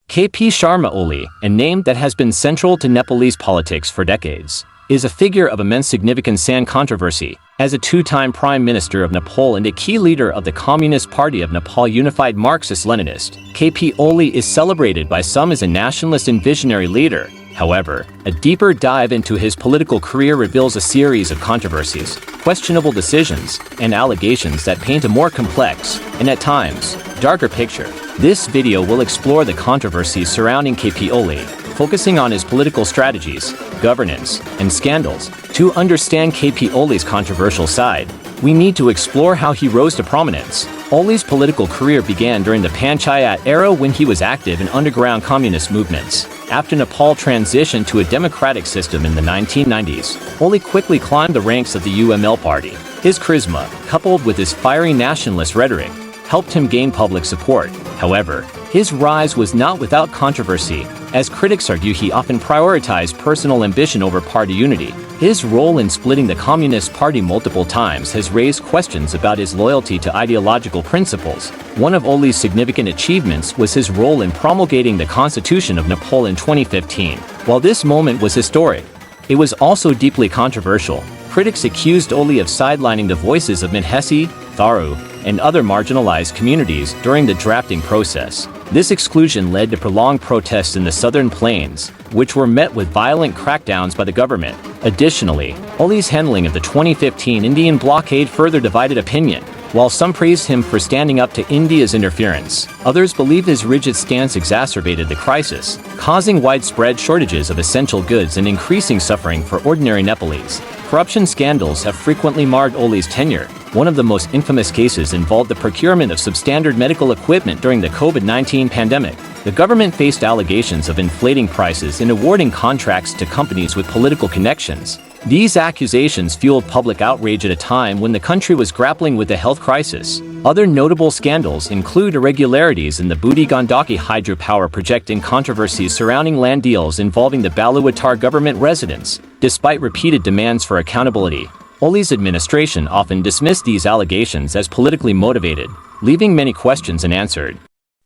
KP Sharma Oli, a name that has been central to Nepalese politics for decades, is a figure of immense significance and controversy. As a two-time Prime Minister of Nepal and a key leader of the Communist Party of Nepal Unified Marxist-Leninist, KP Oli is celebrated by some as a nationalist and visionary leader. However, a deeper dive into his political career reveals a series of controversies, questionable decisions, and allegations that paint a more complex, and at times, darker picture. This video will explore the controversies surrounding KP Oli, focusing on his political strategies, governance, and scandals. To understand KP Oli's controversial side, we need to explore how he rose to prominence. Oli's political career began during the Panchayat era when he was active in underground communist movements. After Nepal transitioned to a democratic system in the 1990s, Oli quickly climbed the ranks of the UML party. His charisma, coupled with his fiery nationalist rhetoric, helped him gain public support. However, his rise was not without controversy. As critics argue, he often prioritized personal ambition over party unity. His role in splitting the Communist Party multiple times has raised questions about his loyalty to ideological principles. One of Oli's significant achievements was his role in promulgating the Constitution of Nepal in 2015. While this moment was historic, it was also deeply controversial. Critics accused Oli of sidelining the voices of Mithesi, Tharu, and other marginalized communities during the drafting process. This exclusion led to prolonged protests in the southern plains, which were met with violent crackdowns by the government. Additionally, Oli's handling of the 2015 Indian blockade further divided opinion. While some praised him for standing up to India's interference, others believe his rigid stance exacerbated the crisis, causing widespread shortages of essential goods and increasing suffering for ordinary Nepalese. Corruption scandals have frequently marred Oli's tenure. One of the most infamous cases involved the procurement of substandard medical equipment during the COVID-19 pandemic. The government faced allegations of inflating prices and awarding contracts to companies with political connections. These accusations fueled public outrage at a time when the country was grappling with a health crisis. Other notable scandals include irregularities in the Budi Gandaki hydropower project and controversies surrounding land deals involving the Baluwatar government residents. Despite repeated demands for accountability, Oli's administration often dismissed these allegations as politically motivated, leaving many questions unanswered.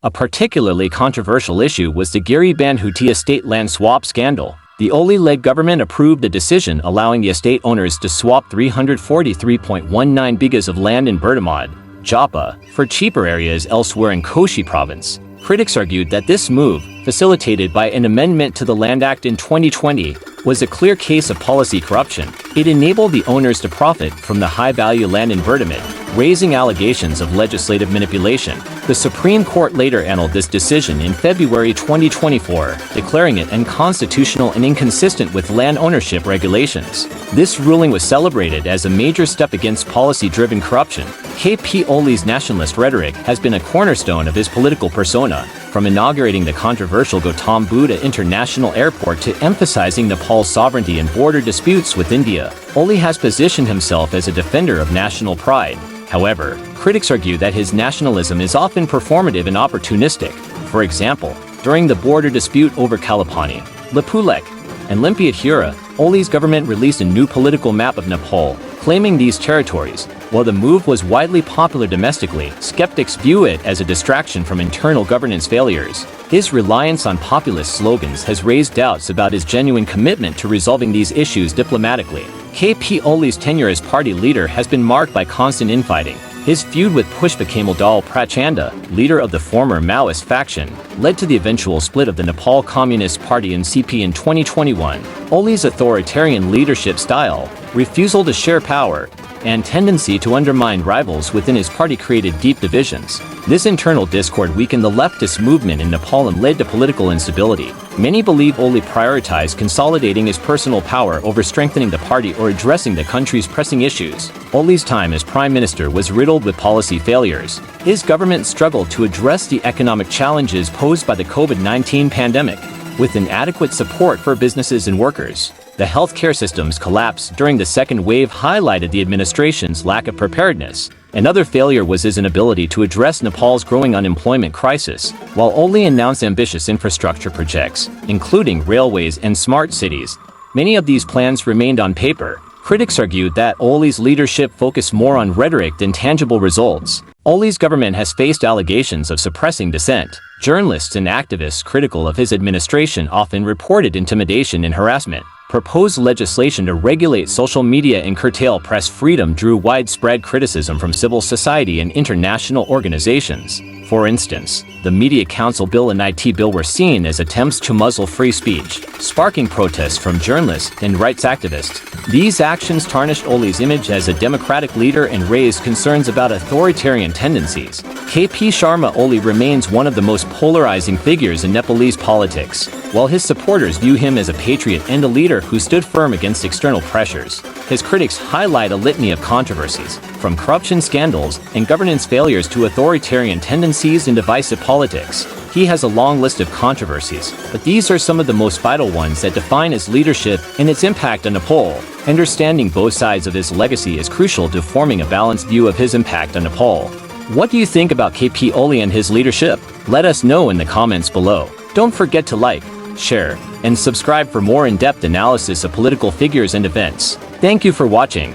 A particularly controversial issue was the Giri Bandhuti estate land swap scandal. The Oli-led government approved a decision allowing the estate owners to swap 343.19 bighas of land in Burdamad, Japa, for cheaper areas elsewhere in Koshi province. Critics argued that this move, facilitated by an amendment to the Land Act in 2020, was a clear case of policy corruption. It enabled the owners to profit from the high-value land in Burdamad, raising allegations of legislative manipulation. The Supreme Court later annulled this decision in February 2024, declaring it unconstitutional and inconsistent with land ownership regulations. This ruling was celebrated as a major step against policy-driven corruption. KP Oli's nationalist rhetoric has been a cornerstone of his political persona, from inaugurating the controversial Gautam Buddha International Airport to emphasizing Nepal's sovereignty in border disputes with India. Oli has positioned himself as a defender of national pride. However, critics argue that his nationalism is often performative and opportunistic. For example, during the border dispute over Kalapani, Lipulekh, and Limpiathura, Oli's government released a new political map of Nepal, claiming these territories. While the move was widely popular domestically, skeptics view it as a distraction from internal governance failures. His reliance on populist slogans has raised doubts about his genuine commitment to resolving these issues diplomatically. KP Oli's tenure as party leader has been marked by constant infighting. His feud with Pushpa Kamal Dal Prachanda, leader of the former Maoist faction, led to the eventual split of the Nepal Communist Party and CP in 2021. Oli's authoritarian leadership style, refusal to share power, and tendency to undermine rivals within his party created deep divisions. This internal discord weakened the leftist movement in Nepal and led to political instability. Many believe Oli prioritized consolidating his personal power over strengthening the party or addressing the country's pressing issues. Oli's time as prime minister was riddled with policy failures. His government struggled to address the economic challenges posed by the COVID-19 pandemic, with inadequate support for businesses and workers. The healthcare system's collapse during the second wave highlighted the administration's lack of preparedness. Another failure was his inability to address Nepal's growing unemployment crisis. While Oli announced ambitious infrastructure projects, including railways and smart cities, many of these plans remained on paper. Critics argued that Oli's leadership focused more on rhetoric than tangible results. Oli's government has faced allegations of suppressing dissent. Journalists and activists critical of his administration often reported intimidation and harassment. Proposed legislation to regulate social media and curtail press freedom drew widespread criticism from civil society and international organizations. For instance, the Media Council Bill and IT Bill were seen as attempts to muzzle free speech, sparking protests from journalists and rights activists. These actions tarnished Oli's image as a democratic leader and raised concerns about authoritarian tendencies. KP Sharma Oli remains one of the most polarizing figures in Nepalese politics. While his supporters view him as a patriot and a leader who stood firm against external pressures, his critics highlight a litany of controversies, from corruption scandals and governance failures to authoritarian tendencies and divisive politics. He has a long list of controversies, but these are some of the most vital ones that define his leadership and its impact on Nepal. Understanding both sides of his legacy is crucial to forming a balanced view of his impact on Nepal. What do you think about KP Oli and his leadership? Let us know in the comments below. Don't forget to like, share, and subscribe for more in-depth analysis of political figures and events. Thank you for watching.